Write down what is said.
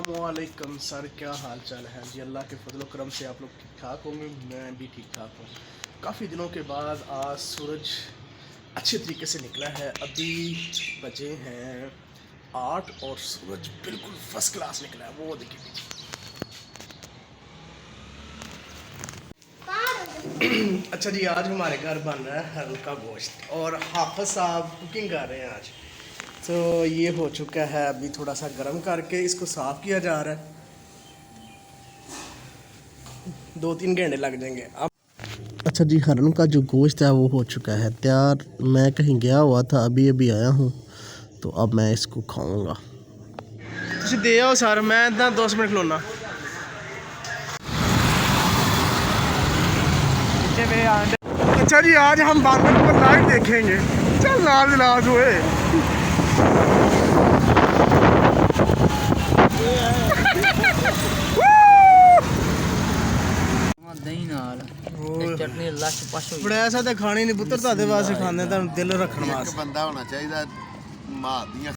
अस्सलामुअलैकुम सर, क्या हाल चाल है जी। अल्लाह के फजल करम से आप लोग ठीक ठाक होंगे, मैं भी ठीक ठाक हूँ। काफ़ी दिनों के बाद आज सूरज अच्छे तरीके से निकला है। अभी बजे हैं 8 और सूरज बिल्कुल फर्स्ट क्लास निकला है। वो देखिए अच्छा जी, आज हमारे घर बन रहा है हल्का गोश्त और हाफिज साहब कुकिंग कर रहे हैं आज। तो ये हो चुका है, अभी थोड़ा सा गर्म करके इसको साफ़ किया जा रहा है। 2-3 घंटे लग जाएंगे अब। अच्छा जी, हरन का जो गोश्त है वो हो चुका है तैयार। मैं कहीं गया हुआ था, अभी अभी आया हूँ, तो अब मैं इसको खाऊंगा। तुम दे आओ सर, मैं 10 मिनट खलोना। अच्छा जी, आज हम बादल को लाइव देखेंगे। चल लाल लाज हुए चटनी लश पश बड़ा ऐसा तो खाने नहीं पुत्र, तादे वास्ते खाने, दिल रखने वास्ते बंदा होना चाहिए मां दियां